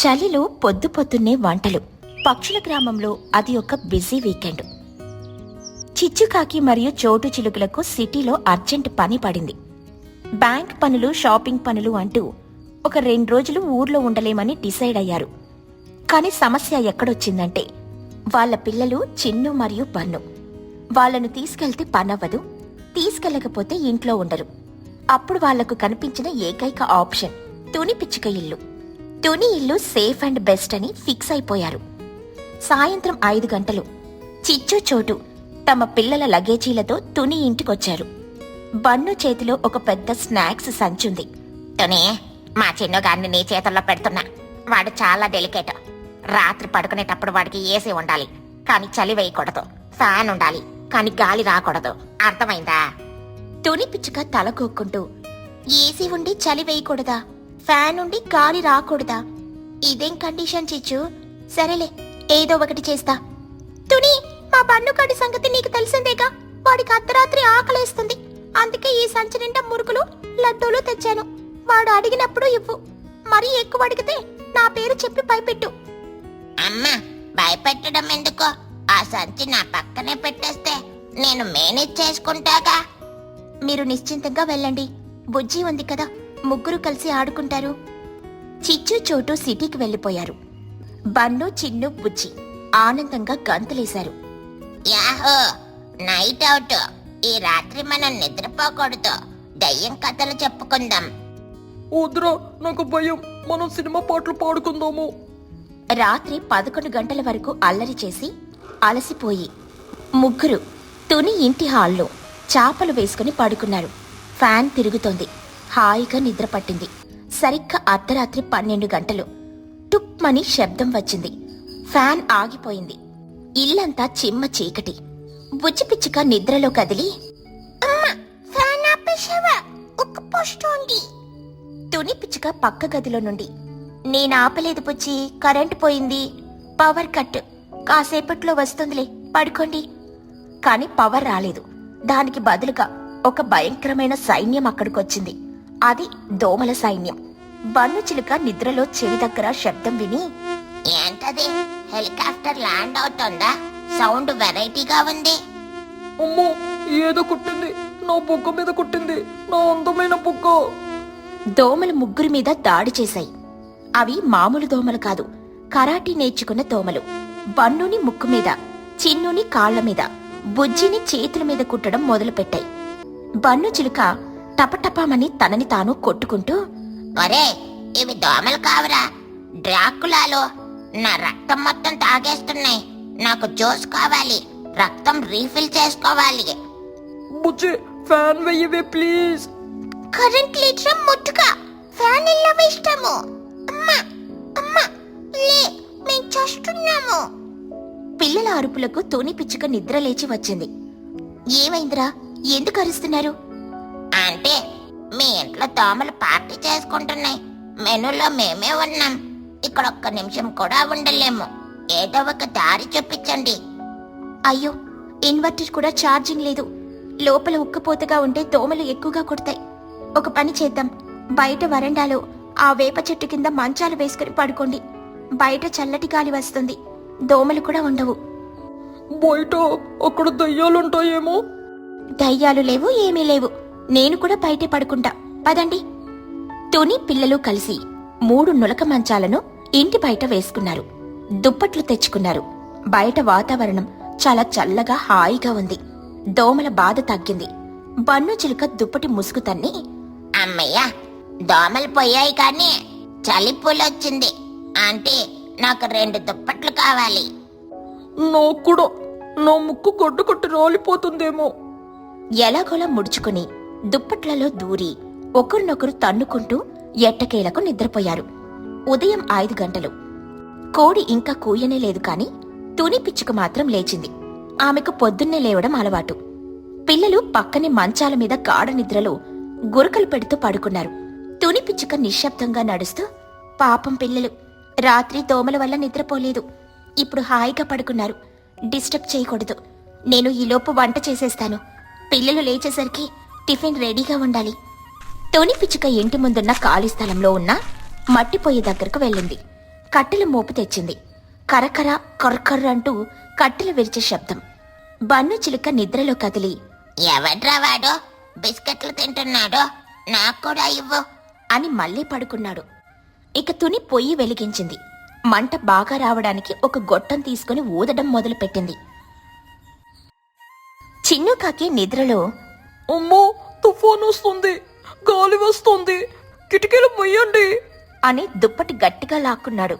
చలిలో పొద్దు పొద్దున్నే వంటలు. పక్షుల గ్రామంలో అది ఒక బిజీ వీకెండ్. చిచ్చుకాకి మరియు చోటు చిలుకలకు సిటీలో అర్జెంట్ పని పడింది. బ్యాంక్ పనులు, షాపింగ్ పనులు అంటూ ఒక 2 రోజులు ఊర్లో ఉండలేమని డిసైడ్ అయ్యారు. కాని సమస్య ఎక్కడొచ్చిందంటే వాళ్ళ పిల్లలు చిన్ను మరియు బన్ను. వాళ్లను తీసుకెళ్తే పనవ్వదు, తీసుకెళ్లకపోతే ఇంట్లో ఉండరు. అప్పుడు వాళ్లకు కనిపించిన ఏకైక ఆప్షన్ తుని పిచ్చుక ఇల్లు. తుని ఇల్లు సేఫ్ అండ్ బెస్ట్ అని ఫిక్స్ అయిపోయారు. సాయంత్రం 5 గంటలు చిచ్చు, చోటు తమ పిల్లల లగేజీలతో తుని ఇంటికొచ్చారు. బన్ను చేతిలో ఒక పెద్ద స్నాక్స్ సంచుంది. తుని, మా చిన్నగారిని నీ చేతుల్లో పెడుతున్నా. వాడు చాలా డెలికేట్. రాత్రి పడుకునేటప్పుడు వాడికి ఏసీ ఉండాలి, కాని చలి వేయకూడదు. ఫ్యాన్ ఉండాలి, కాని గాలి రాకూడదు. అర్థమైందా? తుని పిచ్చుక తలకొక్కుంటూ, ఏసీ ఉండి చలి వేయకూడదా, ఫ్యాన్ ఉండి గాలి రాకూడదా? ఇదేం కండిషన్ చిచ్చు? సరేలే, ఏదో ఒకటి చేస్తా. తుని, మా బన్నుగాడి సంగతి నీకు తెలిసిందేగా. వాడికి అర్ధరాత్రి ఆకలేస్తుంది. అందుకే ఈ సంచి నిండా మురుకులు, లడ్డూలు తెచ్చాను. వాడు అడిగినప్పుడు ఇవ్వు. మరీ ఎక్కువ అడిగితే నా పేరు చెప్పి భయపెట్టు. అమ్మా, భయపెట్టడం ఎందుకో? ఆ సంచి నా పక్కనే పెట్టేస్తే నేను మేనేజ్ చేసుకుంటాగా. మీరు నిశ్చింతంగా వెళ్ళండి. బుజ్జి ఉంది కదా, ముగ్గురు కలిసి ఆడుకుంటారు. చిచ్చు, చోటు సిటీకి వెళ్లిపోయారు. బన్ను, చిన్ను, బుజ్జి ఆనందంగా గంతులేశారు. యాహో, నైట్ అవుట్. ఈ రాత్రి మనం నిద్రపోకూడదు. దయ్యం కథలు చెప్పుకుందాం. వద్దురా, నాకు భయం. మనం సినిమా పాటలు పాడుకుందాము. రాత్రి 11 గంటల వరకు అల్లరి చేసి అలసిపోయి ముగ్గురు తుని ఇంటి హాల్లో చాపలు వేసుకుని పడుకున్నారు. ఫ్యాన్ తిరుగుతోంది. హాయిగా నిద్ర పట్టింది. సరిగ్గా అర్ధరాత్రి 12 గంటలు టుప్మని శబ్దం వచ్చింది. ఫ్యాన్ ఆగిపోయింది. ఇల్లంతా చిమ్మ చీకటి. బుజ్జి పిచ్చుక నిద్రలో కదిలి, ఫ్యాన్ ఆపేశావా? ఉక్కపోస్తోంది. తుని పిచ్చుక పక్క గదిలో నుండి, నేనాపలేదు బుజ్జి, కరెంటు పోయింది, పవర్ కట్, కాసేపట్లో వస్తుందిలే, పడుకోండి. కాని పవర్ రాలేదు. దానికి బదులుగా ఒక భయంకరమైన సైన్యం అక్కడికొచ్చింది. అది దోమల సైన్యం. బన్ను చిలుక నిద్రలో చెవి దగ్గర శబ్దం విని, ఏంటది? హెలికాప్టర్ ల్యాండ్ అవుతుందా? సౌండ్ వెరైటీగా ఉంది. అమ్మో, ఏదో కుట్టింది. నా బుగ్గ మీద కుట్టింది. నా అందమైన బుగ్గ. దోమలు ముగ్గురి మీద దాడి చేశాయి. అవి మామూలు దోమలు కాదు, కరాటీ నేర్చుకున్న దోమలు. బన్నుని ముక్కు మీద, చిన్నుని కాళ్ల మీద, బుజ్జిని చేతుల మీద కుట్టడం మొదలుపెట్టాయి. బన్ను చిలుక టపటపామని తనని తాను కొట్టుకుంటూ, ఒరే, ఇవి దోమలు కావురా, డ్రాకులాలో. నా రక్తం మొత్తం తాగేస్తున్నాయి. నాకు జ్యూస్ కావాలి. రక్తం రీఫిల్ చేసుకోవాలి. బుజ్జి, ఫ్యాన్ వెయ్యవే ప్లీజ్. కరెంట్ లీటర్ ముట్టుగా ఫ్యాన్ ఎలా ఇష్టము? అమ్మా, అమ్మా, లే, మేం చేస్తున్నాము. పిల్లల అరుపులకు తుని పిచ్చుక నిద్ర లేచి వచ్చింది. ఏమైందిరా, ఎందుకు అరుస్తున్నారు? అంటే మీ ఇంట్లో దోమలు పార్టీ చేసుకుంటున్నాయి. మెనూలో మేమే ఉన్నాం. ఇక్కడ ఒక్క నిమిషం కూడా ఉండలేము. ఏదో ఒక దారి చూపించండి. అయ్యో, ఇన్వర్టర్ కూడా ఛార్జింగ్ లేదు. లోపల ఉక్కపోతగా ఉంటే దోమలు ఎక్కువగా కొడతాయి. ఒక పని చేద్దాం, బయట వరండాలో ఆ వేప చెట్టు కింద మంచాలు వేసుకుని పడుకోండి. బయట చల్లటి గాలి వస్తుంది, దోమలు కూడా ఉండవు. బయట అక్కడ దయ్యాలుంటాయేమో. దయ్యాలు లేవు, ఏమీ లేవు. నేను కూడా బయటే పడుకుంటా, పదండి. తుని పిల్లలు కలిసి 3 నులక మంచాలను ఇంటి బయట వేసుకున్నారు. దుప్పట్లు తెచ్చుకున్నారు. బయట వాతావరణం చాలా చల్లగా హాయిగా ఉంది. దోమల బాధ తగ్గింది. బన్ను చిలుక దుప్పటి ముసుగు తన్ని, అమ్మయ్య, దోమలు పోయాయి కానీ చలి పూలొచ్చింది. అంటే నాకు 2 దుప్పట్లు కావాలి. నాకు కూడా. నా ముక్కు గడ్డ కట్టి రాలిపోతుందేమో. ఎలాగోలా ముడుచుకుని దుప్పట్లలో దూరి ఒకరినొకరు తన్నుకుంటూ ఎట్టకేలకు నిద్రపోయారు. ఉదయం 5 గంటలు. కోడి ఇంకా కూయనే లేదు కాని తుని పిచ్చుక మాత్రం లేచింది. ఆమెకు పొద్దున్నే లేవడం అలవాటు. పిల్లలు పక్కనే మంచాల మీద గాఢ నిద్రలో గురకలు పెడుతూ పడుకున్నారు. తుని పిచ్చుక నిశ్శబ్దంగా నడుస్తూ, పాపం పిల్లలు, రాత్రి దోమల వల్ల నిద్రపోలేదు. ఇప్పుడు హాయిగా పడుకున్నారు. డిస్టర్బ్ చేయకూడదు. నేను ఈలోపు వంట చేసేస్తాను. పిల్లలు లేచేసరికి టిఫిన్ రెడీగా ఉండాలి. తుని పిచ్చుక ఇంటి ముందున్న ఖాళీ స్థలంలో ఉన్న మట్టి పొయ్యి దగ్గరకు వెళ్ళింది. కట్టెల మోపు తెచ్చింది. కరకర కర్కర్ర అంటూ కట్టెలు విరిచే శబ్దం. బన్ను చిలుక నిద్రలో కదిలి, ఎవడ్రా వాడు బిస్కెట్లు తింటున్నాడు, నాకు కూడా ఇవ్వు అని మళ్ళీ పడుకున్నాడు. ఇక తుని పొయ్యి వెలిగించింది. మంట బాగా రావడానికి ఒక గొట్టం తీసుకుని ఊదడం మొదలుపెట్టింది. చిన్నుకాకి నిద్రలో అమ్మో, తుఫాను వస్తుంది, గాలి వస్తుంది, కిటికీలు మొయ్యండి అని దుప్పటి గట్టిగా లాక్కున్నాడు.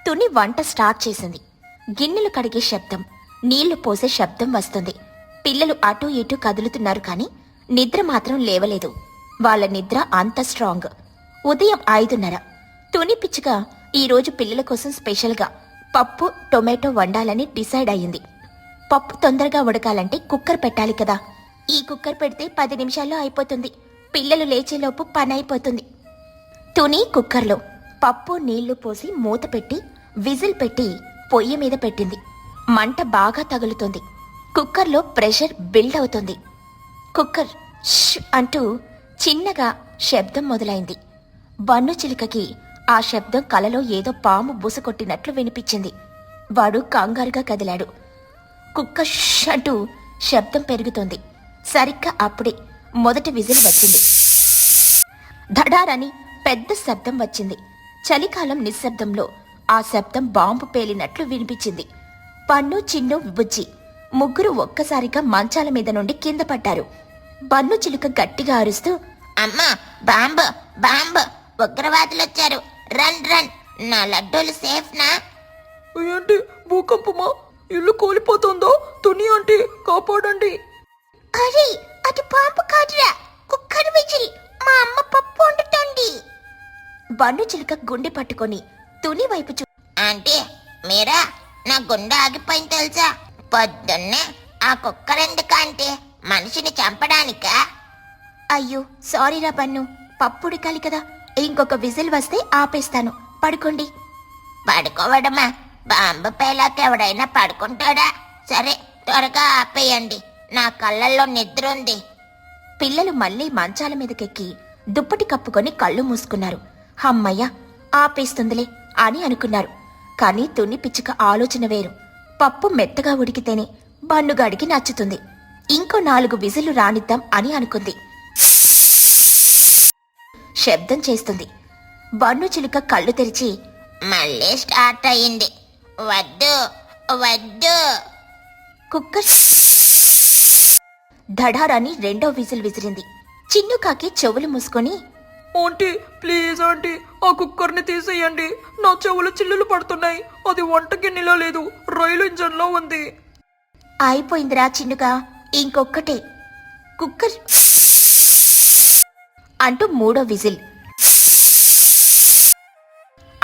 తుని వంట స్టార్ట్ చేసింది. గిన్నెలు కడిగే శబ్దం, నీళ్లు పోసే శబ్దం వస్తుంది. పిల్లలు అటూ ఇటూ కదులుతున్నారు కాని నిద్ర మాత్రం లేవలేదు. వాళ్ళ నిద్ర అంత స్ట్రాంగ్. ఉదయం 5:30. తుని పిచ్చుక ఈరోజు పిల్లల కోసం స్పెషల్గా పప్పు టొమాటో వండాలని డిసైడ్ అయ్యింది. పప్పు తొందరగా ఉడకాలంటే కుక్కర్ పెట్టాలి కదా. ఈ కుక్కర్ పెడితే 10 నిమిషాల్లో అయిపోతుంది. పిల్లలు లేచేలోపు పని అయిపోతుంది. తుని కుక్కర్లో పప్పు నీళ్లు పోసి మూత పెట్టి విజిల్ పెట్టి పొయ్యి మీద పెట్టింది. మంట బాగా తగులుతుంది. కుక్కర్లో ప్రెషర్ బిల్డ్ అవుతుంది. కుక్కర్ ష్ అంటూ చిన్నగా శబ్దం మొదలైంది. బన్ను చిలుకకి ఆ శబ్దం కలలో ఏదో పాము బుసకొట్టినట్లు వినిపించింది. వాడు కంగారుగా కదిలాడు. కుక్క ష్ అంటూ శబ్దం పెరుగుతోంది. సరిగ్గా అప్పుడే మొదటి విజిల్ వచ్చింది. ధడారని పెద్ద శబ్దం వచ్చింది. చలికాలం నిశ్శబ్దంలో ఆ శబ్దం బాంబు పేలినట్లు వినిపించింది. పన్ను, చిన్ను, బుజ్జి ముగ్గురు ఒక్కసారిగా మంచాల మీద నుండి కింద పడ్డారు. బన్ను చిలుక గట్టిగా అరుస్తూ, అమ్మా, బాంబు బాంబు, ఉగ్రవాదులొచ్చారు, రన్ రన్, నా లడ్డూలు సేఫ్ నా? ఏంటి భూకంపమా? ఇల్లు కూలిపోతుందో? తుని ఆంటీ కాపాడండి. అరే, అది బాంబు కాదురా, కుక్కర్ విజిల్. మా అమ్మ పప్పు వండుతోంది. బన్ను చిలుక గుండె పట్టుకొని తుని వైపు ఆంటీ, మీరా? నా గుండె ఆగిపోయింది తెలుసా? పొద్దున్నే ఆ కుక్కర్ ఎందుకంటే మనిషిని చంపడానికా? అయ్యో సారీరా బన్ను, పప్పుడికాలి కదా. ఇంకొక విజిల్ వస్తే ఆపేస్తాను, పడుకోండి. పడుకోవడమా? బాంబు పేలాక ఎవడైనా పడుకుంటాడా? సరే, త్వరగా ఆపేయండి, నా కళ్ళల్లో నిద్ర ఉంది. పిల్లలు మళ్ళీ మంచాల మీదకెక్కి దుప్పటి కప్పుకొని కళ్ళు మూసుకున్నారు. హమ్మయ్య, ఆపేస్తుందిలే అని అనుకున్నారు. కాని తుని పిచ్చుక ఆలోచన వేరు. పప్పు మెత్తగా ఉడికితేనే బన్నుగాడికి నచ్చుతుంది. ఇంకో 4 విజిల్లు రానిద్దాం అని అనుకుంది. శబ్దం చేస్తుంది. బన్ను చిలుక కళ్ళు తెరిచి, మళ్ళీ స్టార్ట్ అయ్యింది, వద్దు వద్దు. కుక్క ధడారాని రెండో విజిల్ విసిరింది. చిన్నుకాకి చెవులు మూసుకొని, ఆంటీ ప్లీజ్ ఆంటీ, ఆ కుక్కర్ని తీసేయండి, నా చెవులు చిల్లులు పడుతున్నాయి. అది వంట గిన్నెలో లేదు, రైలు ఇంజన్లో ఉంది. అయిపోయిందిరా చిన్నుగా, ఇంకొక్కటే. కుక్కర్ అంటూ 3వ విజిల్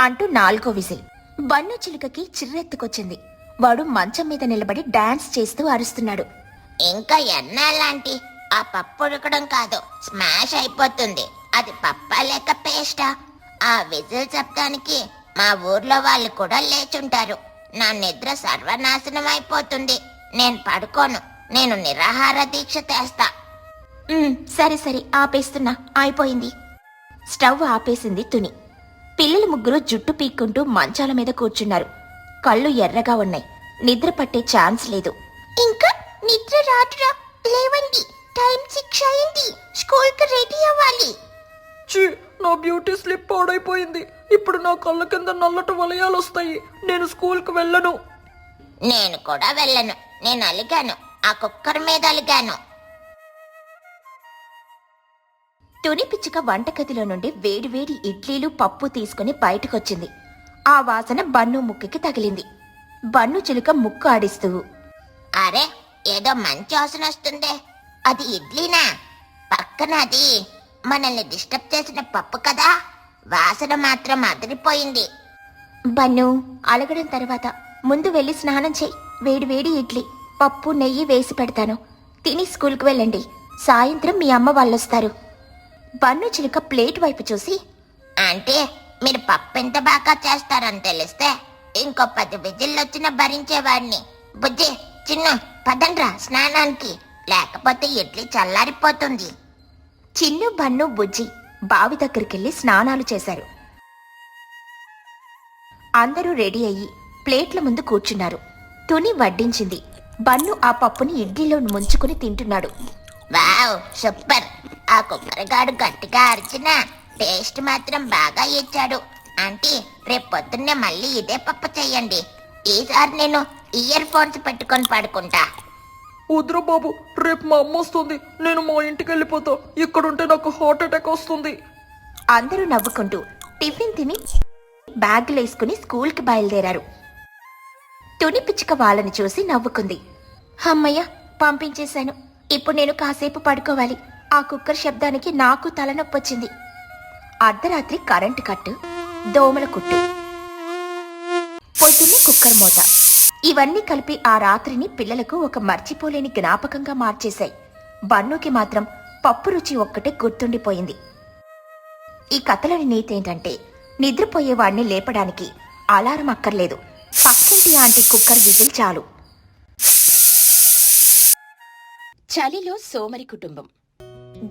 అంటూ 4వ విజిల్. బన్ను చిలుకకి చిర్రెత్తుకొచ్చింది. వాడు మంచం మీద నిలబడి డాన్స్ చేస్తూ అరుస్తున్నాడు. ఇంకా ఎన్నాళ్ళంటి ఆ పప్పు ఉడకడం కాదు, స్మాష్ అయిపోతుంది. అది పప్పా లేక పేస్టా? ఆ విజిల్ శబ్దానికి మా ఊర్లో వాళ్ళు కూడా లేచుంటారు. నా నిద్ర సర్వనాశనం అయిపోతుంది. నేను పడుకోను, నేను నిరాహార దీక్ష చేస్తా. సరే సరే ఆపేస్తున్నా, అయిపోయింది. స్టవ్ ఆపేసింది తుని. పిల్లలు ముగ్గురు జుట్టు పీక్కుంటూ మంచాల మీద కూర్చున్నారు. కళ్ళు ఎర్రగా ఉన్నాయి. నిద్ర పట్టే ఛాన్స్ లేదు. ఇంకా నిద్ర రాదురా, లేవండి, టైం 6 అయింది, స్కూల్కి రెడీ అవ్వాలి. ఛీ, నా బ్యూటీ స్లిప్ పాడైపోయింది. ఇప్పుడు నా కళ్ళ కింద నల్లటి వలయాలు వస్తాయి. నేను స్కూల్కి వెళ్ళను. నేను కూడా వెళ్ళను. నేను అలిగాను, ఆ కుక్కర్ మీద అలిగాను. తుని పిచ్చుక వంటగదిలో నుండి వేడివేడి ఇడ్లీలు పప్పు తీసుకుని బయటకొచ్చింది. ఆ వాసన బన్ను ముక్కుకి తగిలింది. బన్ను చిలుక ముక్కు ఆడిస్తూ, అరే, ఏదో మంచి వాసన వస్తుందే, అది ఇడ్లీనా? పక్కన అది మనల్ని డిస్టర్బ్ చేసిన పప్పు కదా, వాసన మాత్రం అదిరిపోయింది. బన్ను, అలగడం తర్వాత ముందు వెళ్ళి స్నానం చేయి. వేడివేడి ఇడ్లీ పప్పు నెయ్యి వేసి పెడతాను, తిని స్కూల్కి వెళ్ళండి. సాయంత్రం మీ అమ్మ వాళ్ళొస్తారు. బన్ను చిలుక ప్లేట్ వైపు చూసి, అంటే మీరు పప్పు ఎంత బాగా చేస్తారని తెలిస్తే ఇంకో 10 విజిల్లొచ్చినా భరించేవాడిని. బుజ్జి, చిన్న, పదండ్రా స్నానానికి, లేకపోతే ఇడ్లీ చల్లారిపోతుంది. చిన్ను, బన్ను, బుజ్జి బావి దగ్గరికెళ్ళి స్నానాలు చేశారు. అందరూ రెడీ అయ్యి ప్లేట్ల ముందు కూర్చున్నారు. తుని వడ్డించింది. బన్ను ఆ పప్పుని ఇడ్లీలో ముంచుకుని తింటున్నాడు. Wow, super. ఆ కుక్కరగాడు గట్టిగా అరిచిన టేస్ట్ మాత్రం బాగా ఇచ్చాడు. ఆంటీ, రేపు పొద్దున్నే మళ్ళీ ఇదే పప్పు చెయ్యండి. ఈసారి నేను ఇయర్ ఫోన్స్ పెట్టుకొని పడుకుంటా. వద్దురా బాబు, రేపు మా అమ్మ వస్తుంది. నేను మా ఇంటికి వెళ్ళిపోతా. ఇక్కడుంటే నాకు హార్ట్ అటాక్ వస్తుంది. అందరూ నవ్వుకుంటూ టిఫిన్ తిని బ్యాగులేసుకుని స్కూల్కి బయలుదేరారు. తుని పిచ్చుక వాళ్ళని చూసి నవ్వుకుంది. అమ్మయ్య, పంపించేశాను. ఇప్పుడు నేను కాసేపు పడుకోవాలి. ఆ కుక్కర్ శబ్దానికి నాకు తలనొప్పొచ్చింది. అర్ధరాత్రి కరెంటు కట్టు, దోమల కుట్టు, పొద్దున్నే కుక్కర్ మోత, ఇవన్నీ కలిపి ఆ రాత్రిని పిల్లలకు ఒక మర్చిపోలేని జ్ఞాపకంగా మార్చేశాయి. బన్నుకి మాత్రం పప్పు రుచి ఒక్కటే గుర్తుండిపోయింది. ఈ కథలోని నీతేంటంటే, నిద్రపోయేవాణ్ణి లేపడానికి అలారం అక్కర్లేదు. పక్కింటి ఆంటీ కుక్కర్ విజిల్ చాలు. చలిలో సోమరి కుటుంబం.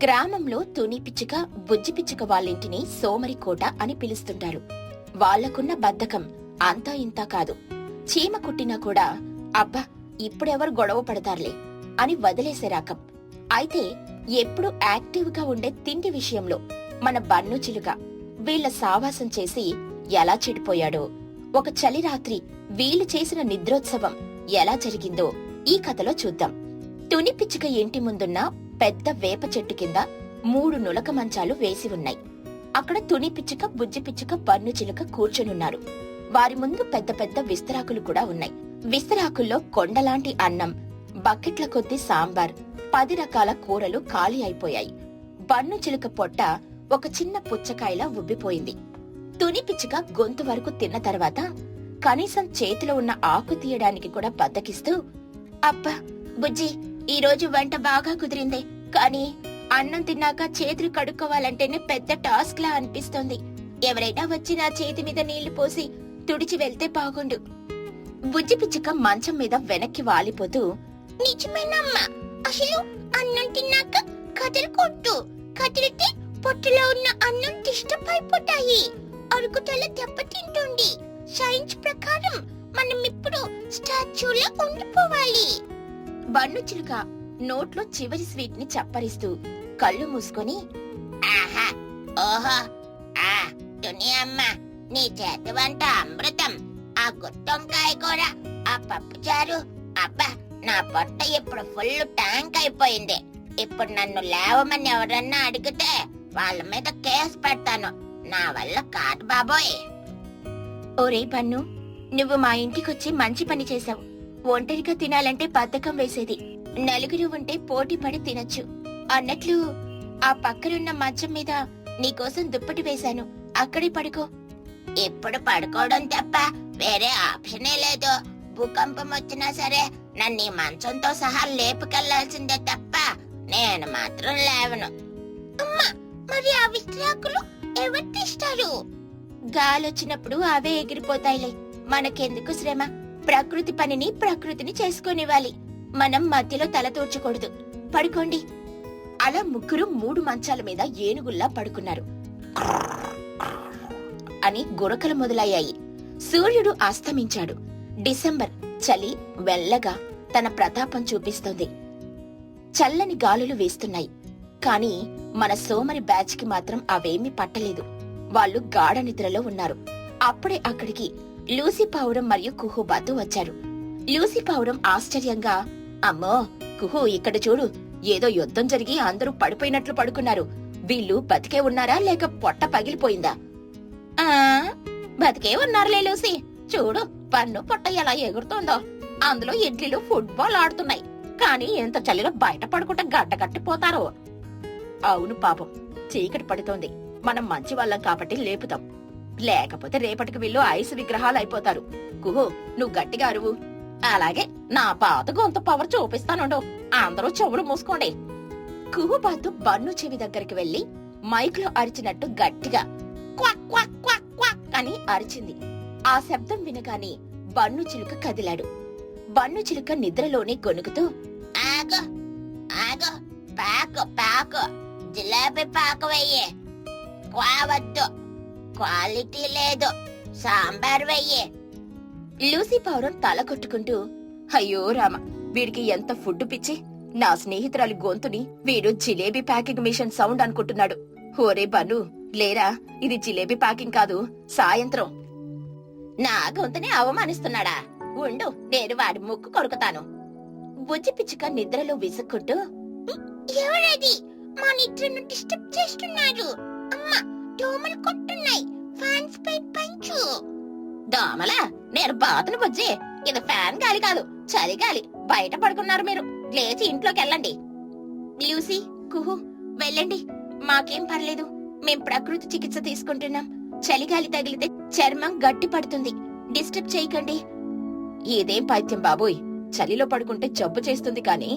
గ్రామంలో తుని పిచ్చుక, బుజ్జి పిచ్చుక వాళ్ళింటిని సోమరి కోట అని పిలుస్తుంటారు. వాళ్లకున్న బద్ధకం అంతా ఇంతా కాదు. చీమ కుట్టినా కూడా అబ్బా ఇప్పుడెవరు గొడవ పడతారులే అని వదిలేసే రకం. అయితే ఎప్పుడు యాక్టివ్గా ఉండే తిండి విషయంలో మన బన్ను చిలుక వీళ్ల సావాసం చేసి ఎలా చెడిపోయాడో, ఒక చలి రాత్రి వీళ్లు చేసిన నిద్రోత్సవం ఎలా జరిగిందో ఈ కథలో చూద్దాం. తుని పిచ్చుక ఇంటి ముందున్న పెద్ద వేప చెట్టు కింద 3 నులక మంచాలు వేసి ఉన్నాయి. అక్కడ తుని పిచ్చుక, బుజ్జి పిచ్చుక, బన్ను చిలుక కూర్చునున్నారు. వారి ముందు పెద్ద పెద్ద విస్తరాకులు కూడా ఉన్నాయి. విస్తరాకుల్లో కొండలాంటి అన్నం, బకెట్ల కొద్ది సాంబార్, 10 రకాల కూరలు ఖాళీ అయిపోయాయి. బన్ను చిలుక పొట్ట ఒక చిన్న పుచ్చకాయలా ఉబ్బిపోయింది. తుని పిచ్చుక గొంతు వరకు తిన్న తర్వాత కనీసం చేతిలో ఉన్న ఆకు తీయడానికి కూడా బద్దకిస్తూ, అబ్బా బుజ్జి, ఈ రోజు వంట బాగా కుదిరిందే, కానీ అన్నం తిన్నాక చేతులు కడుక్కోవాలంటేనే పెద్ద టాస్క్ లా అనిపిస్తోంది. ఎవరైనా వచ్చి నా చేతి మీద నీళ్లు పోసి తుడిచి వెళ్తే బాగుండు. బుజ్జి పిచ్చుక మంచం మీద వెనక్కి వాలిపోతూ, నిజమేనమ్మా, అసలు అన్నం తిన్నాక కదలకొట్టు. కదిలితే పొట్టులో ఉన్న అన్నం డిస్టర్బ్ అయిపోతాయి, అరుగుదల దెబ్బతింటుంది. సైన్స్ ప్రకారం మనం ఇప్పుడు స్టాచ్యూలా ఉండిపోవాలి. బన్ను చిలుక నోట్లో చివరి స్వీట్ ని చప్పరిస్తూ కళ్ళు మూసుకొని, ఆహా, ఓహో, ఆ తుని అమ్మ, నీ చేతి వంట అమృతం. ఆ గుత్తొంకాయ కూర, ఆ పప్పు చారు, అబ్బా నా పొట్ట ఇప్పుడు ఫుల్ ట్యాంక్ అయిపోయింది. ఇప్పుడు నన్ను లేవమని ఎవరన్నా అడిగితే వాళ్ళ మీద కేసు పెడతాను. నా వల్ల కాదు బాబోయ్. ఓరే బన్ను, నువ్వు మా ఇంటికొచ్చి మంచి పని చేశావు. ఒంటరిగా తినాలంటే బద్ధకం వేసేది. నలుగురు ఉంటే పోటీ పడి తినొచ్చు. అన్నట్లు ఆ పక్కనున్న మంచం మీద నీకోసం దుప్పటి వేశాను, అక్కడే పడుకో. ఇప్పుడు పడుకోవడం తప్ప వేరే ఆప్షనే లేదు. భూకంపం వచ్చినా సరే నన్ను ఈ మంచంతో సహా లేపుకెళ్లాల్సిందే తప్ప నేను మాత్రం లేవను. అమ్మా, మరి ఆ విస్తరాకులు ఎవరు తీస్తారు? గాలొచ్చినప్పుడు అవే ఎగిరిపోతాయిలే, మనకెందుకు శ్రమ. ప్రకృతి పనిని ప్రకృతిని చేసుకొనివ్వాలి. మనం మధ్యలో తల తూర్చకూడదు. పడుకోండి. అలా ముగ్గురు 3 మంచాల మీద ఏనుగుల్లా పడుకున్నారు. అని గురకలు మొదలయ్యాయి. సూర్యుడు అస్తమించాడు. డిసెంబర్ చలి వెల్లగా తన ప్రతాపం చూపిస్తోంది. చల్లని గాలులు వీస్తున్నాయి. కాని మన సోమరి బ్యాచ్ కి మాత్రం అవేమీ పట్టలేదు. వాళ్ళు గాఢ నిద్రలో ఉన్నారు. అప్పుడే అక్కడికి లూసీ పావురం మరియు కుహు బాతు వచ్చారు. లూసీ పావురం ఆశ్చర్యంగా, అమ్మో కుహు, ఇక్కడ చూడు, ఏదో యుద్ధం జరిగి అందరూ పడిపోయినట్లు పడుకున్నారు. వీళ్ళు బతికే ఉన్నారా లేక పొట్ట పగిలిపోయిందా? ఆ బతికే ఉన్నారులే లూసీ. చూడు, పన్ను పొట్ట ఎలా ఎగురుతోందో. అందులో ఇడ్లీలు ఫుట్బాల్ ఆడుతున్నాయి. కానీ ఎంత చలిలో బయట పడుకుంటే గడ్డ కట్టిపోతారు. అవును పాపం, చీకటి పడుతోంది. మనం మంచి వాళ్ళం కాబట్టి లేపుతాం. లేకపోతే రేపటికి వీళ్ళు ఐస్ విగ్రహాలు అయిపోతారు. కుహు, నువ్వు గట్టిగా అరువు. అలాగే, నా పాత గొంతు పవర్ చూపిస్తానుండు. అందరూ చెవులు మూసుకోండి. కుహుబాతు బన్ను చెవి దగ్గరికి వెళ్లి మైక్లో అరిచినట్టు గట్టిగా క్వాక్ క్వాక్ క్వాక్ క్వాక్ అని అరిచింది. ఆ శబ్దం వినగానే బన్ను చిలుక కదిలాడు. బన్ను చిలుక నిద్రలోనే గొనుగుతూ, ఆగు ఆగు, పాకు పాకు, జిలేబీ పాకు వెయ్యి. క్వావద్దు, క్వాలిటీ లేదు. సాంబార్ వెయ్యి. లూసీ పావురం తల కొట్టుకుంటూ, అయ్యో రామ, వీడికి ఎంత ఫుడ్ పిచ్చి. నా స్నేహితురాలి గొంతుని వీడు జిలేబీ ప్యాకింగ్ మిషన్ సౌండ్ అనుకుంటున్నాడు. ఓరే బన్ను, లేరా, ఇది జిలేబీ ప్యాకింగ్ కాదు, సాయంత్రం. నా గొంతుని అవమానిస్తున్నాడా? ఉండు, నేను వాడి ముక్కు కొరుకుతాను. బుజ్జి పిచ్చుక నిద్రలో విసుక్కుంటూ, ఎవరది మా నిద్రను డిస్టర్బ్ చేస్తున్నారు? అమ్మా, దోమలు కొట్టున్నాయి, ఫ్యాన్స్ పై పంచు. దోమలా? నేను బాతును బుజ్జి, ఇది ఫ్యాన్ గాలి కాదు, చలి గాలి. బయట పడుకున్నారు మీరు, లేచి ఇంట్లోకి వెళ్ళండి. లూసీ, కుహు, వెళ్ళండి, మాకేం పర్లేదు. మేం ప్రకృతి చికిత్స తీసుకుంటున్నాం. చలిగాలి తగిలితే చర్మం గట్టి పడుతుంది, డిస్టర్బ్ చేయకండి. ఇదేం పైత్యం బాబోయ్, చలిలో పడుకుంటే జబ్బు చేస్తుంది కాని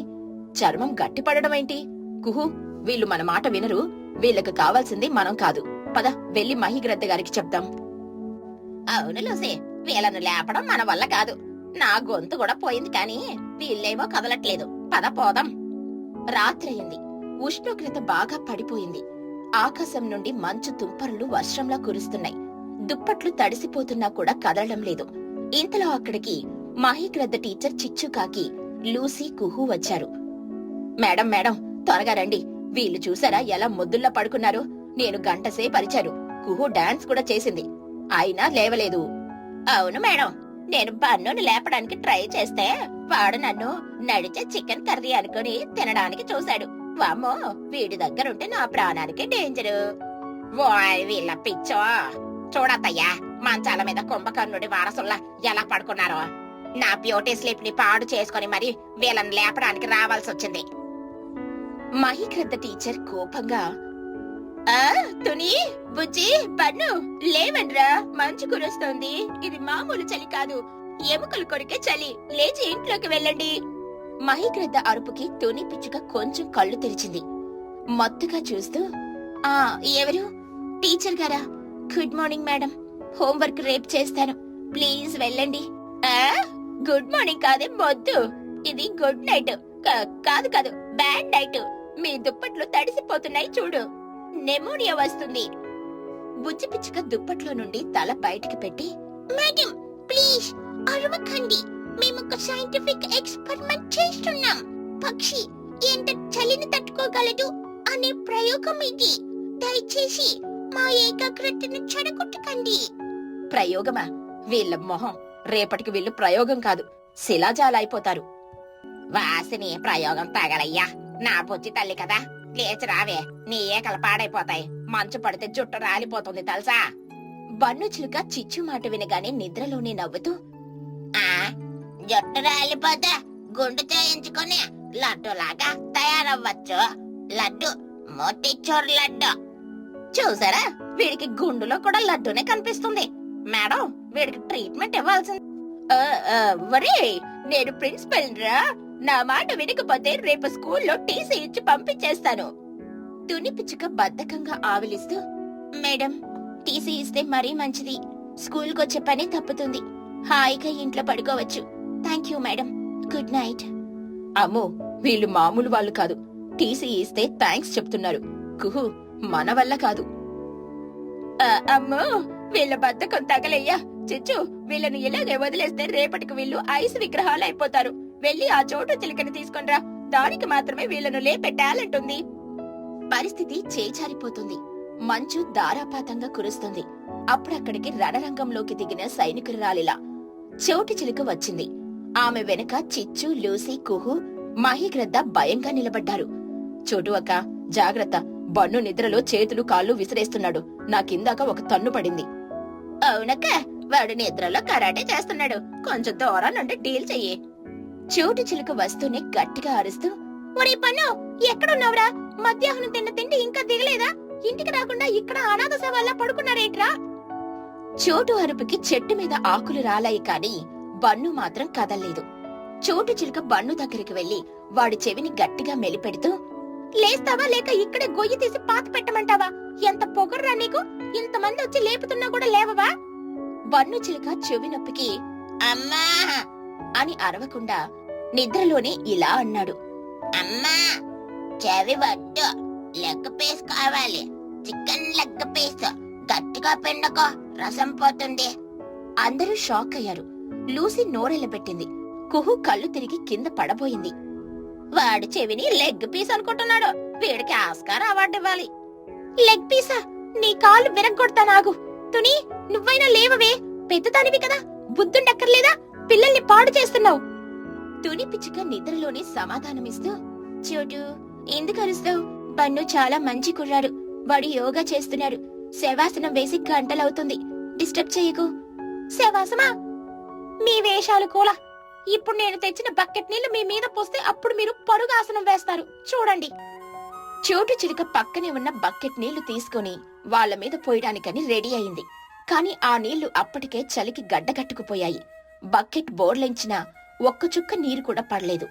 చర్మం గట్టి పడడం ఏంటి? కుహు, వీళ్ళు మన మాట వినరు. వీళ్ళకు కావాల్సింది మనం కాదు. పద, వెళ్లి మహిగ్రద్ద గారికి చెప్దాం. అవును లూసీ, వీళ్ళను లేపడం మన వల్ల కాదు. నా గొంతు కూడా పోయింది కానీ వీళ్ళేమో కదలట్లేదు. పద పోదాం. రాత్రయింది. ఉష్ణోగ్రత బాగా పడిపోయింది. ఆకాశం నుండి మంచు తుంపరులు వర్షంలా కురుస్తున్నాయి. దుప్పట్లు తడిసిపోతున్నా కూడా కదలడం లేదు. ఇంతలో అక్కడికి మహిగ్రద్ద టీచర్ చిచ్చుకాకి, లూసీ, కుహు వచ్చారు. మేడం మేడం, త్వరగా రండి. వీళ్ళు చూసారా ఎలా మొద్దుల్లా పడుకున్నారు? నేను గంటసేపు అరిచాను. కుహు డాన్స్ కూడా చేసింది, అయినా లేవలేదు. అవును మేడం, నేను బన్నుని లేపడానికి ట్రై చేస్తే వాడు నన్ను నడిచే చికెన్ కర్రీ అనుకుని తినడానికి చూశాడు. వామ్మో, వీడి దగ్గరుంటే నా ప్రాణానికి డేంజరు. వాయ్ వీళ్ళ పిచ్చో. చూడత్తయ్యా, మంచాల మీద కుంభకర్ణుడి వారసుల్లా ఎలా పడుకున్నారో. నా బ్యూటీ స్లీప్ ని పాడు చేసుకుని మరి వీళ్ళని లేపడానికి రావాల్సి వచ్చింది. మహిగ్రద్ద టీచర్ కోపంగా, తుని, బుజ్జి, బన్ను, లేవండ్రా, మంచు కురుస్తోంది. ఇది మామూలు చలి కాదు, ఎముకలు కొరికే చలి. లేచి ఇంట్లోకి వెళ్ళండి. మహిగ్రద్ద అరుపుకి తుని పిచ్చుక కొంచెం కళ్ళు తెరిచింది. మత్తుగా చూస్తూ, ఎవరు? టీచర్ గారా? గుడ్ మార్నింగ్ మేడం, హోంవర్క్ రేపు చేస్తాను, ప్లీజ్ వెళ్ళండి. గుడ్ మార్నింగ్ కాదే మొద్దు, ఇది గుడ్ నైట్. కాదు కాదు, బ్యాడ్ నైట్. మీ దుప్పట్లు తడిసిపోతున్నాయి చూడు, నెమోనియా వస్తుంది. బుజ్జి పిచ్చుక దుప్పట్లో నుండి తల బయటికి పెట్టి, మేడం ప్లీజ్ అరవకండి, మేము ఒక సైంటిఫిక్ ఎక్స్పెరిమెంట్ చేస్తున్నాం. పక్షి ఎంత చలిని తట్టుకోగలదు అనే ప్రయోగం ఇది. దయచేసి మా ఏకాగ్రతను చెడగొట్టకండి. ప్రయోగమా? వీళ్ళ మొహం, రేపటికి వీళ్ళు ప్రయోగం కాదు, శిలాజాలైపోతారు. వాసిని ప్రయోగం తగలయ్యా. నా బుజ్జి తల్లి కదా, లేచి రావే, నీ ఏకలు పాడైపోతాయి. మంచు పడితే జుట్టు రాలిపోతుంది తెలుసా. బన్ను చిలుక చిచ్చు మాట వినగానే నిద్రలోనే నవ్వుతూ, జుట్టు రాలిపోతే గుండు చేయించుకుని లడ్డులాగా తయారవ్వచ్చు. లడ్డు, మోతిచూర్ లడ్డు. చూసారా, వీడికి గుండులో కూడా లడ్డూనే కనిపిస్తుంది. మేడం, వీడికి ట్రీట్మెంట్ ఇవ్వాల్సింది. వరే, నేను ప్రిన్సిపల్ రా, నా మాట వినకపోతే రేపు స్కూల్లో టీసీ ఇచ్చి పంపించేస్తాను. తుని పిచ్చుక బద్ధకంగా ఆవిలిస్తూ, మేడం, టీసీ ఇస్తే మరీ మంచిది. స్కూల్కి వచ్చే పని తప్పుతుంది. హాయిగా ఇంట్లో పడుకోవచ్చు. Thank you madam, good night. అమ్మో, వీళ్ళు మామూలు వాళ్ళు కాదు. టీసీ ఇస్తే థ్యాంక్స్ చెప్తున్నారు. కుహు, మన వల్ల కాదు. అమ్మో, వీళ్ళ బద్ధకం తగలయ్యా. చిచ్చు, వీళ్ళని ఇలాగే వదిలేస్తే రేపటికి వీళ్ళు ఐస్ విగ్రహాలు అయిపోతారు. వెళ్లి ఆ చోటు చిలుకని తీసుకొనిరా, దానికి మాత్రమే వీళ్ళను లేపే టాలెంట్ ఉంది. పరిస్థితి చేజారిపోతుంది. మంచు ధారాపాతంగా కురుస్తుంది. అప్పుడక్కడికి రణరంగంలోకి దిగిన సైనికురాలిలా చోటు చిలుక వచ్చింది. ఆమె వెనక చిచ్చు, లూసీ, కుహు, మహిగ్రద్ద భయంగా నిలబడ్డారు. చోటు అక్క, జాగ్రత్త, బన్ను నిద్రలో చేతులు కాళ్ళు విసిరేస్తున్నాడు. నా కిందాక ఒక తన్ను పడింది. అవునక్క, వాడు నిద్రలో కరాటే చేస్తున్నాడు. కొంచెం దూరం నుండి డీల్ చెయ్యి. చోటు చిలుక వస్తూనే గట్టిగా అరుస్తూ, ఒరే పన్ను, ఎక్కడున్నావురా? మధ్యాహ్నం తిన్న తిండి ఇంకా దిగలేదా? ఇంటికి రాకుండా ఇక్కడ అనాథ శవాల్లా పడుకున్నారేంట్రా? చోటు అరుపుకి చెట్టు మీద ఆకులు రాలాయి కాని బన్ను మాత్రం కదల్లేదు. చోటు చిలుక బన్ను దగ్గరికి వెళ్లి వాడి చెవిని గట్టిగా మెలిపెడుతూ, లేస్తావా లేక ఇక్కడే గొయ్యి తీసి పాత పెట్టమంటావా? ఎంత పొగర్రా నీకు! ఇంతమంది వచ్చి లేపుతున్నా కూడా లేవవా? బన్ను చిలుక చెవి నొప్పికి అమ్మా అని అరవకుండా నిద్రలోనే ఇలా అన్నాడు, అమ్మా, చెవి వద్దు, లెగ్ పీస్ కావాలి. Chicken leg piece. గట్టిగా పిండుకో, రసం పోతుంది. అందరూ షాక్ అయ్యారు. లూసీ నోరెళ్ళబెట్టింది. కుహు కళ్ళు తిరిగి కింద పడబోయింది. వాడి చెవిని లెగ్ పీస్ అనుకుంటున్నాడు. వీడికి ఆస్కార్ అవార్డు ఇవ్వాలి. Leg Pisa? నీ కాళ్ళు విరగ్గొడతానాగు. తుని, నువ్వైనా లేవవే, పెద్దదానివి కదా, బుద్ధుండక్కర్లేదా? పిల్లల్ని పాడు చేస్తున్నావు. తుని పిచ్చుక నిద్రలోనే సమాధానమిస్తూ, చోటు, ఎందుకు అరుస్తావు? బన్ను చాలా మంచి కుర్రాడు. వాడు యోగా చేస్తున్నాడు. శవాసనం వేసి గంటలవుతుంది. డిస్టర్బ్ చేయకు. శవాసమా? మీ వేషాలు కూలా. ఇప్పుడు నేను తెచ్చిన బకెట్ నీళ్లు మీ మీద పోస్తే అప్పుడు మీరు పరుగాసనం వేస్తారు. చూడండి. చోటు చిలుక పక్కనే ఉన్న బకెట్ నీళ్లు తీసుకుని వాళ్ల మీద పోయడానికని రెడీ అయింది. కాని ఆ నీళ్లు అప్పటికే చలికి గడ్డగట్టుకుపోయాయి. బకెట్ బోర్లించినా ఒక్క చుక్క నీరు కూడా పడలేదు.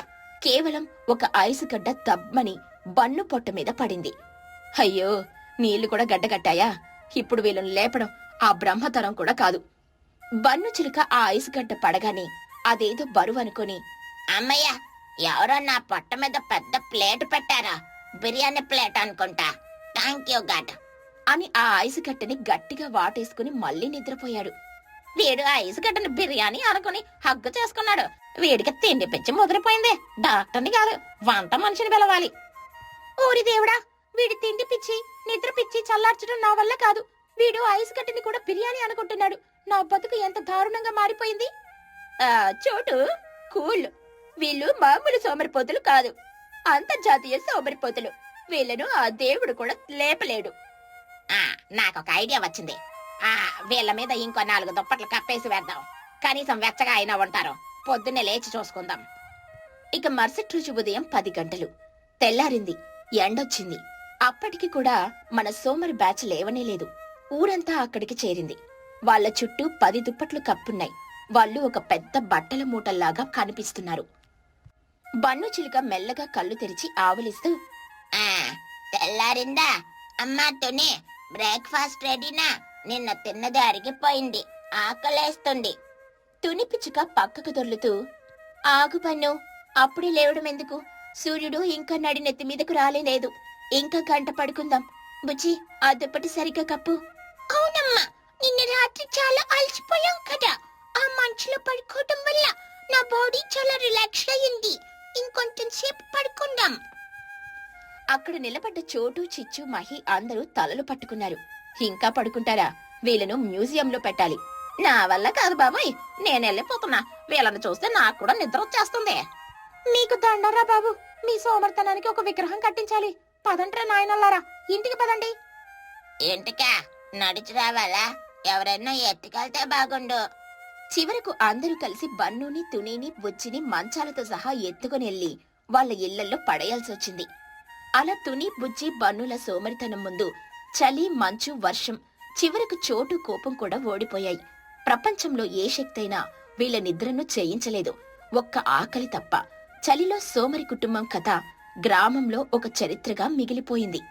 కేవలం ఒక ఐసు గడ్డ దబ్బమని బన్ను పొట్ట మీద పడింది. అయ్యో, నీళ్లు కూడా గడ్డగట్టాయా? ఇప్పుడు వీళ్ళను లేపడం ఆ బ్రహ్మతరం కూడా కాదు. బన్ను చిలుక ఆ ఐసుగడ్డ పడగానే అదేదో బరువు అనుకుని, అమ్మయ్య, ఎవరో నా పొట్ట మీద పెద్ద ప్లేట్ పెట్టారా? బిర్యానీ ప్లేట్ అనుకుంటా. థ్యాంక్ యూ గాడ్ అని ఆ ఐసుగడ్డని గట్టిగా వాటేసుకుని మళ్ళీ నిద్రపోయాడు. వీడు ఆ ఐసుగడ్డని బిర్యానీ అనుకుని హగ్గు చేసుకున్నాడు. వీడికి తిండి పిచ్చి ముదిరిపోయింది. డాక్టర్ని కాదు, వంట మనిషిని పిలవాలి. ఓరి దేవుడా, వీడి తిండి పిచ్చి, నిద్ర పిచ్చి చల్లార్చడం నా వల్ల కాదు. వీడు ఐసుగడ్డని కూడా బిర్యానీ అనుకుంటున్నాడు. నా బతుకు ఎంత దారుణంగా మారిపోయింది. చోటు, కూల్. వీళ్ళు మామూలు సోమరిపోతులు కాదు, అంతర్జాతీయ సోమరిపోతులు. వీళ్ళను ఆ దేవుడు కూడా లేపలేడు. నాకొక ఐడియా వచ్చింది. వీళ్ళ మీద ఇంకో 4 దుప్పట్లు కప్పేసి వేద్దాం. కనీసం వెచ్చగా అయినా ఉంటారు. పొద్దున్నే లేచి చూసుకుందాం. ఇక మరుసటి రోజు ఉదయం 10 గంటలు తెల్లారింది. ఎండొచ్చింది. అప్పటికి కూడా మన సోమరి బ్యాచ్ లేవనే లేదు. ఊరంతా అక్కడికి చేరింది. వాళ్ల చుట్టూ 10 దుప్పట్లు కప్పున్నాయి. వాళ్ళు ఒక పెద్ద బట్టల మూటల్లాగా కనిపిస్తున్నారు. బన్ను చిలుక మెల్లగా కళ్ళు తెరిచి ఆవలిస్తూ, తెల్లారిందా? అమ్మా తుని, బ్రేక్ఫాస్ట్ రెడీనా? నిన్న తిన్నది అరిగిపోయింది, ఆకలేస్తుంది. తుని పిచ్చుక పక్కకు దొర్లుతూ, ఆగు పన్ను, అప్పుడే లేవడం ఎందుకు? సూర్యుడు ఇంకా నడినెత్తి మీదకు రాలేదు. ఇంకా గంట పడుకుందాం. బుజ్జి, ఆ దుప్పటి సరిగ్గా కప్పు. అవునమ్మా, నిన్న రాత్రి చాలా అలసిపోయాం కదా. ఆ మంచులో పడుకోవటం వల్ల నా బాడీ చాలా రిలాక్స్ అయ్యింది. ఇంకొంచెం సేపు పడుకుందాం. అక్కడ నిలబడ్డ చోటు, చిచ్చు, మహి అందరూ తలలు పట్టుకున్నారు. ఇంకా పడుకుంటారా? వీళ్ళను మ్యూజియంలో పెట్టాలి. నా వల్ల కాదు బాబాయ్, నేను వెళ్ళిపోతున్నా. వీళ్ళని చూస్తే నాకు కూడా నిద్ర వచ్చేస్తుంది. మీకు దండరా బాబు, మీ సోమర్తనానికి ఒక విగ్రహం కట్టించాలి. పదంట్రా నాయనల్లారా, ఇంటికి పదండి. ఇంటికా? నడిచి రావాలా? ఎవరైనా ఎత్తుకెళ్తే బాగుండు. చివరకు అందరూ కలిసి బన్నుని, తునిని, బుజ్జిని మంచాలతో సహా ఎత్తుకునెళ్లి వాళ్ల ఇళ్లల్లో పడేయాల్సొచ్చింది. అలా తుని, బుజ్జి, బన్నుల సోమరితనం ముందు చలి, మంచు, వర్షం, చివరకు చోటు, కోపం కూడా ఓడిపోయాయి. ప్రపంచంలో ఏ శక్తైనా వీళ్ల నిద్రను చేయించలేదు, ఒక్క ఆకలి తప్ప. చలిలో సోమరి కుటుంబం కథ గ్రామంలో ఒక చరిత్రగా మిగిలిపోయింది.